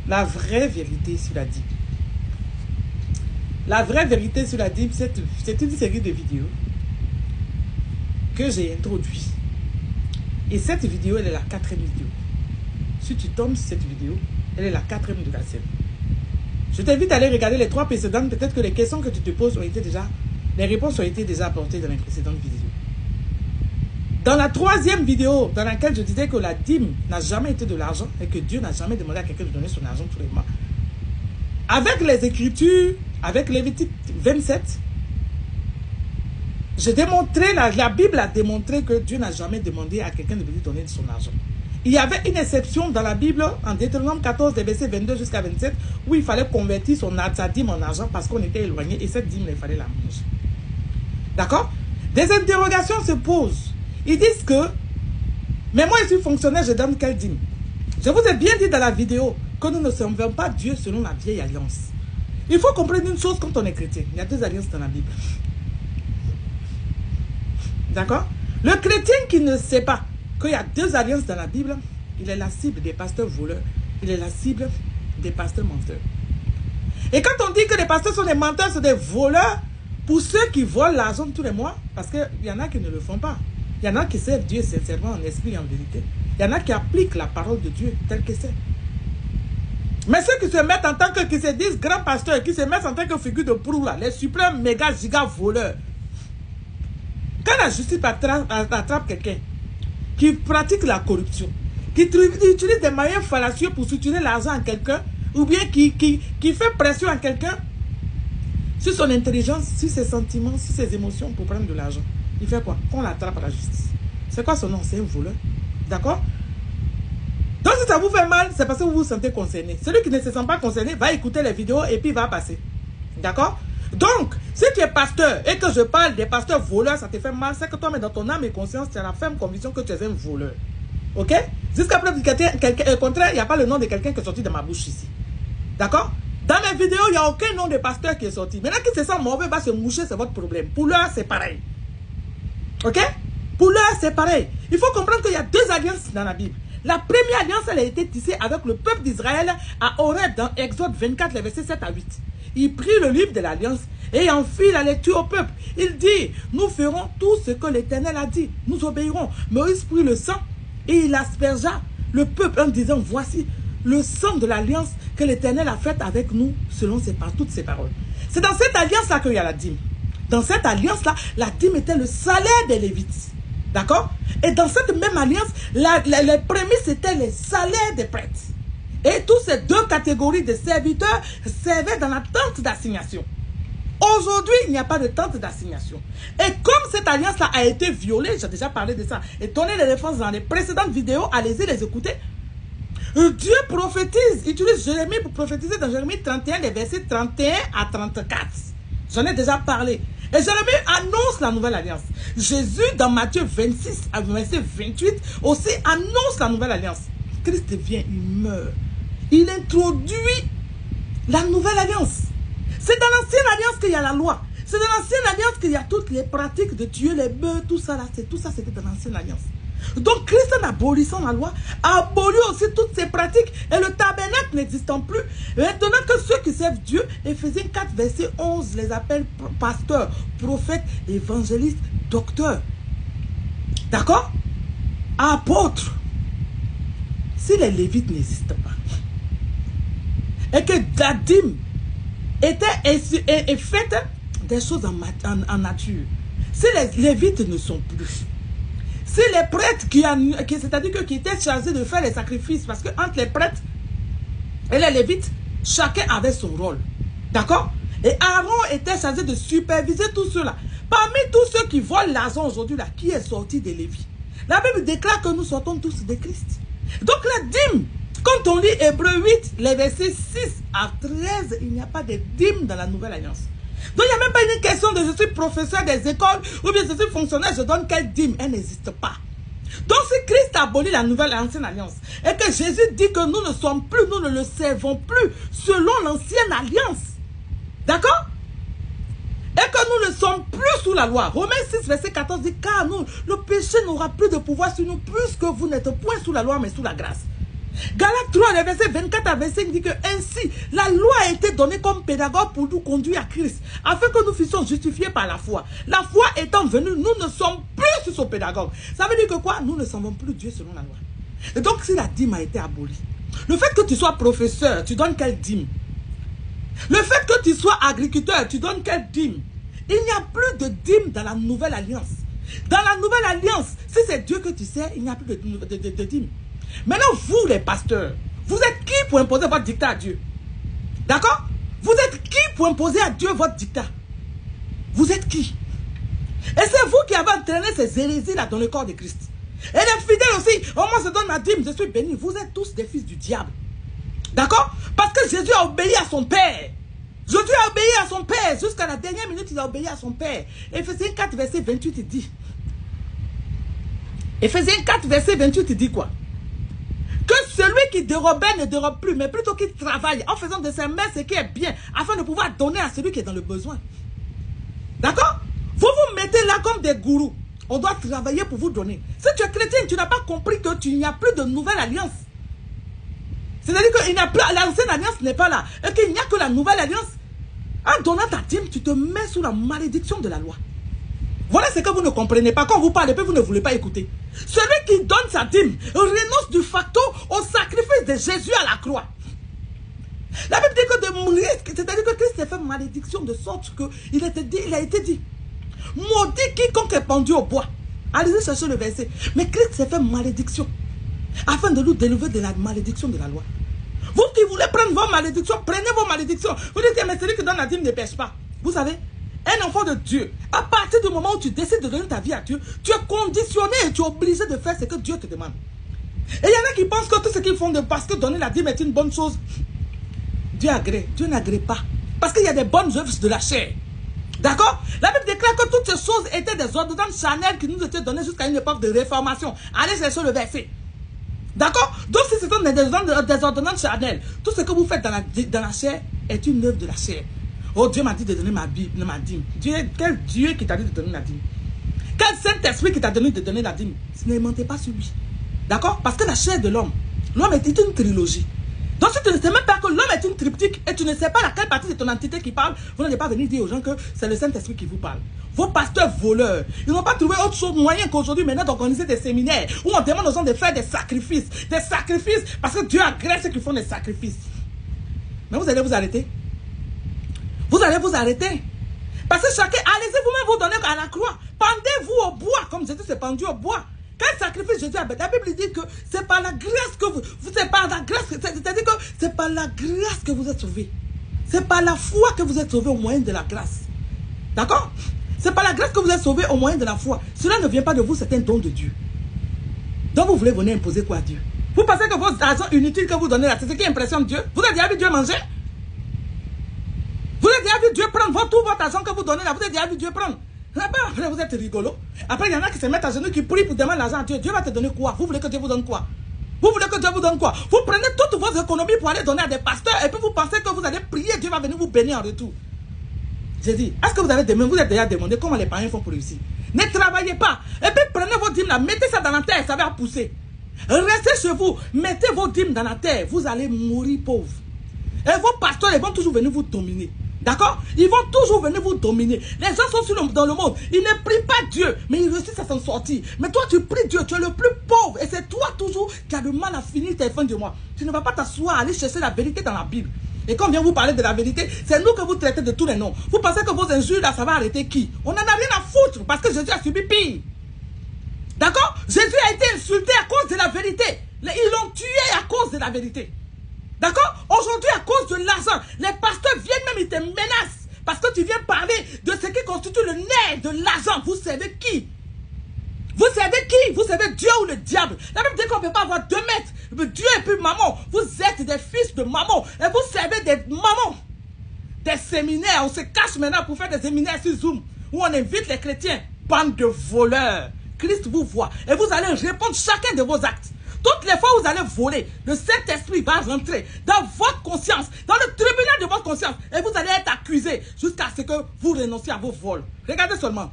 la vraie vérité sur la dîme. La vraie vérité sur la dîme, c'est une série de vidéos que j'ai introduit. Et cette vidéo, elle est la 4e vidéo. Si tu tombes sur cette vidéo, elle est la 4e de la série. Je t'invite à aller regarder les 3 précédentes. Peut-être que les questions que tu te poses ont été déjà... Les réponses ont été déjà apportées dans les précédentes vidéos. Dans la 3e vidéo, dans laquelle je disais que la dîme n'a jamais été de l'argent et que Dieu n'a jamais demandé à quelqu'un de donner son argent tous les mois. Avec les Écritures, avec Lévitique 27, j'ai démontré, la Bible a démontré que Dieu n'a jamais demandé à quelqu'un de lui donner son argent. Il y avait une exception dans la Bible, en Deutéronome 14, des versets 22 jusqu'à 27, où il fallait convertir sa dîme en argent parce qu'on était éloigné et cette dîme, il fallait la manger. D'accord? Des interrogations se posent. Ils disent que, mais moi je suis fonctionnaire, je donne quelle dîme? Je vous ai bien dit dans la vidéo que nous ne servons pas Dieu selon la vieille alliance. Il faut comprendre une chose quand on est chrétien. Il y a 2 alliances dans la Bible. D'accord? Le chrétien qui ne sait pas qu'il y a 2 alliances dans la Bible, il est la cible des pasteurs voleurs. Il est la cible des pasteurs menteurs. Et quand on dit que les pasteurs sont des menteurs, sont des voleurs, pour ceux qui volent l'argent tous les mois, parce qu'il y en a qui ne le font pas. Il y en a qui servent Dieu sincèrement, en esprit et en vérité. Il y en a qui appliquent la parole de Dieu telle que c'est. Mais ceux qui se mettent en tant que, qui se disent grands pasteurs, qui se mettent en tant que figure de proue, là, les suprêmes méga giga voleurs. Quand la justice attrape quelqu'un qui pratique la corruption, qui utilise des moyens fallacieux pour soutirer l'argent à quelqu'un, ou bien qui fait pression à quelqu'un sur son intelligence, sur ses sentiments, sur ses émotions pour prendre de l'argent, il fait quoi? On l'attrape à la justice. C'est quoi son nom? C'est un voleur. D'accord? Donc si ça vous fait mal, c'est parce que vous vous sentez concerné. Celui qui ne se sent pas concerné va écouter les vidéos et puis va passer. D'accord? Donc, si tu es pasteur et que je parle des pasteurs voleurs, ça te fait mal, c'est que toi, mais dans ton âme et conscience, tu as la ferme conviction que tu es un voleur. Ok? Jusqu'à preuve du contraire, il n'y a pas le nom de quelqu'un qui est sorti de ma bouche ici. D'accord? Dans mes vidéos, il n'y a aucun nom de pasteur qui est sorti. Maintenant qu'il se sent mauvais, va se moucher, c'est votre problème. Pour l'heure, c'est pareil. Ok? Pour l'heure, c'est pareil. Il faut comprendre qu'il y a 2 alliances dans la Bible. La première alliance, elle a été tissée avec le peuple d'Israël à Horeb dans Exode 24, les versets 7 à 8. Il prit le livre de l'alliance et en fit la lecture au peuple. Il dit, nous ferons tout ce que l'Éternel a dit. Nous obéirons. Moïse prit le sang et il aspergea le peuple en disant, voici le sang de l'alliance que l'Éternel a faite avec nous selon toutes ses paroles. C'est dans cette alliance-là qu'il y a la dîme. Dans cette alliance-là, la dîme était le salaire des Lévites. D'accord? Et dans cette même alliance, les prémices étaient les salaires des prêtres. Et toutes ces 2 catégories de serviteurs servaient dans la tente d'assignation. Aujourd'hui, il n'y a pas de tente d'assignation. Et comme cette alliance-là a été violée, j'ai déjà parlé de ça, et donné les références dans les précédentes vidéos, allez-y les écouter. Dieu prophétise, utilise Jérémie pour prophétiser dans Jérémie 31, les versets 31 à 34. J'en ai déjà parlé. Et Jérémie annonce la nouvelle alliance. Jésus, dans Matthieu 26, verset 28, aussi annonce la nouvelle alliance. Christ vient, il meurt. Il introduit la nouvelle alliance. C'est dans l'ancienne alliance qu'il y a la loi. C'est dans l'ancienne alliance qu'il y a toutes les pratiques de tuer les bœufs, tout ça là. Tout ça, c'était dans l'ancienne alliance. Donc Christ, en abolissant la loi, a aboli aussi toutes ces pratiques. Et le tabernacle n'existant plus. Maintenant que ceux qui servent Dieu, Éphésiens 4, verset 11, les appelle pasteurs, prophètes, évangélistes, docteurs. D'accord? Apôtres. Si les Lévites n'existent pas, et que la dîme est faite des choses en nature, si les Lévites ne sont plus, si les prêtres c'est-à-dire qui étaient chargés de faire les sacrifices, parce que entre les prêtres et les Lévites, chacun avait son rôle. D'accord? Et Aaron était chargé de superviser tout cela. Parmi tous ceux qui volent l'argent aujourd'hui, là, qui est sorti des Lévites? La Bible déclare que nous sortons tous de Christ. Donc la dîme, quand on lit Hébreux 8, les versets 6 à 13, il n'y a pas de dîme dans la nouvelle alliance. Donc il n'y a même pas une question de je suis professeur des écoles ou bien je suis fonctionnaire, je donne quelle dîme. Elle n'existe pas. Donc si Christ abolit la nouvelle ancienne alliance et que Jésus dit que nous ne sommes plus, nous ne le servons plus selon l'ancienne alliance. D'accord? Et que nous ne sommes plus sous la loi. Romains 6, verset 14 dit, car nous, le péché n'aura plus de pouvoir sur nous puisque vous n'êtes point sous la loi mais sous la grâce. Galates 3, le verset 24 à 25 dit que ainsi, la loi a été donnée comme pédagogue pour nous conduire à Christ, afin que nous fussions justifiés par la foi. La foi étant venue, nous ne sommes plus sur son pédagogue. Ça veut dire que quoi? Nous ne savons plus Dieu selon la loi. Et donc, si la dîme a été abolie, le fait que tu sois professeur, tu donnes quelle dîme? Le fait que tu sois agriculteur, tu donnes quelle dîme? Il n'y a plus de dîme dans la nouvelle alliance. Dans la nouvelle alliance, si c'est Dieu que tu sais, il n'y a plus de dîme. Maintenant, vous les pasteurs, vous êtes qui pour imposer votre dictat à Dieu? D'accord? Vous êtes qui pour imposer à Dieu votre dictat? Vous êtes qui? Et c'est vous qui avez entraîné ces hérésies-là dans le corps de Christ. Et les fidèles aussi, oh moi je donne ma dîme, je suis béni. Vous êtes tous des fils du diable. D'accord? Parce que Jésus a obéi à son Père. Jésus a obéi à son Père. Jusqu'à la dernière minute, il a obéi à son Père. Éphésiens 4, verset 28, il dit. Éphésiens 4, verset 28, il dit quoi? Que celui qui dérobait ne dérobe plus, mais plutôt qu'il travaille en faisant de ses mains ce qui est bien, afin de pouvoir donner à celui qui est dans le besoin. D'accord? Vous vous mettez là comme des gourous. On doit travailler pour vous donner. Si tu es chrétien, tu n'as pas compris qu'il n'y a plus de nouvelle alliance. C'est-à-dire qu'il n'y a plus, l'ancienne alliance n'est pas là. Et qu'il n'y a que la nouvelle alliance. En donnant ta dîme, tu te mets sous la malédiction de la loi. Voilà ce que vous ne comprenez pas. Quand on vous parle, et puis vous ne voulez pas écouter. Celui qui donne sa dîme renonce du facto au sacrifice de Jésus à la croix. La Bible dit que de mourir, c'est-à-dire que Christ a fait malédiction de sorte qu'il a été dit, maudit quiconque est pendu au bois. Allez-y chercher le verset. Mais Christ s'est fait malédiction afin de nous délivrer de la malédiction de la loi. Vous qui voulez prendre vos malédictions, prenez vos malédictions. Vous dites, mais celui qui donne la dîme ne pêche pas. Vous savez, un enfant de Dieu, à partir du moment où tu décides de donner ta vie à Dieu, tu es conditionné et tu es obligé de faire ce que Dieu te demande. Et il y en a qui pensent que tout ce qu'ils font parce que donner la dîme est une bonne chose. Dieu agrée. Dieu n'agrée pas. Parce qu'il y a des bonnes œuvres de la chair. D'accord? La Bible déclare que toutes ces choses étaient des ordonnances charnelles qui nous étaient données jusqu'à une époque de réformation. Allez chercher le verset. D'accord? Donc si ce sont des ordonnances charnelles, tout ce que vous faites dans la chair est une œuvre de la chair. Oh, Dieu m'a dit de donner ma dîme. Quel Dieu qui t'a dit de donner la dîme? Quel Saint-Esprit qui t'a donné de donner la dîme? Ne mentez pas sur lui. D'accord? Parce que la chair de l'homme est une trilogie. Donc si tu ne sais même pas que l'homme est une triptyque et tu ne sais pas laquelle partie de ton entité qui parle, vous n'allez pas venir dire aux gens que c'est le Saint-Esprit qui vous parle. Vos pasteurs voleurs, ils n'ont pas trouvé autre chose moyen qu'aujourd'hui maintenant d'organiser des séminaires où on demande aux gens de faire des sacrifices parce que Dieu agrée ceux qui font des sacrifices. Mais vous allez vous arrêter. Vous allez vous arrêter. Parce que chacun, allez-y vous-même vous donner à la croix. Pendez-vous au bois comme Jésus s'est pendu au bois. Quel sacrifice Jésus a fait? La Bible dit que c'est par la grâce que c'est par la grâce, c'est-à-dire que c'est par la grâce que vous êtes sauvés. C'est par la foi que vous êtes sauvés au moyen de la grâce. D'accord? C'est par la grâce que vous êtes sauvés au moyen de la foi. Cela ne vient pas de vous, c'est un don de Dieu. Donc vous voulez venir imposer quoi à Dieu? Vous pensez que vos argent inutiles que vous donnez là, c'est ce qui impressionne Dieu? Vous avez déjà vu Dieu manger? Vous avez déjà vu Dieu prendre tout votre argent que vous donnez là? Vous avez déjà vu Dieu prendre? Après, vous êtes rigolo. Après, il y en a qui se mettent à genoux, qui prient pour demander l'argent à Dieu. Dieu va te donner quoi? Vous voulez que Dieu vous donne quoi? Vous voulez que Dieu vous donne quoi? Vous prenez toutes vos économies pour aller donner à des pasteurs et puis vous pensez que vous allez prier, Dieu va venir vous bénir en retour. J'ai dit, est-ce que vous avez déjà demandé comment les parents font pour réussir? Ne travaillez pas. Et puis prenez vos dîmes là, mettez ça dans la terre, ça va pousser. Restez chez vous, mettez vos dîmes dans la terre, vous allez mourir pauvre. Et vos pasteurs, ils vont toujours venir vous dominer. D'accord? Ils vont toujours venir vous dominer. Les gens sont dans le monde. Ils ne prient pas Dieu, mais ils réussissent à s'en sortir. Mais toi, tu pries Dieu, tu es le plus pauvre. Et c'est toi toujours qui as le mal à finir tes fins de mois. Tu ne vas pas t'asseoir, aller chercher la vérité dans la Bible. Et quand on vient vous parler de la vérité, c'est nous que vous traitez de tous les noms. Vous pensez que vos injures là, ça va arrêter qui? On n'en a rien à foutre parce que Jésus a subi pire. D'accord? Jésus a été insulté à cause de la vérité. Ils l'ont tué à cause de la vérité. D'accord? Aujourd'hui, à cause de l'argent, les pasteurs viennent même, ils te menacent. Parce que tu viens parler de ce qui constitue le nerf de l'argent. Vous savez qui? Vous savez qui? Vous savez Dieu ou le diable? La Bible dit qu'on ne peut pas avoir deux maîtres. Dieu et puis maman. Vous êtes des fils de maman. Et vous servez des mamans. Des séminaires. On se cache maintenant pour faire des séminaires sur Zoom. Où on invite les chrétiens. Bande de voleurs. Christ vous voit. Et vous allez répondre chacun de vos actes. Toutes les fois où vous allez voler, le Saint-Esprit va rentrer dans votre conscience, dans le tribunal de votre conscience. Et vous allez être accusé jusqu'à ce que vous renonciez à vos vols. Regardez seulement.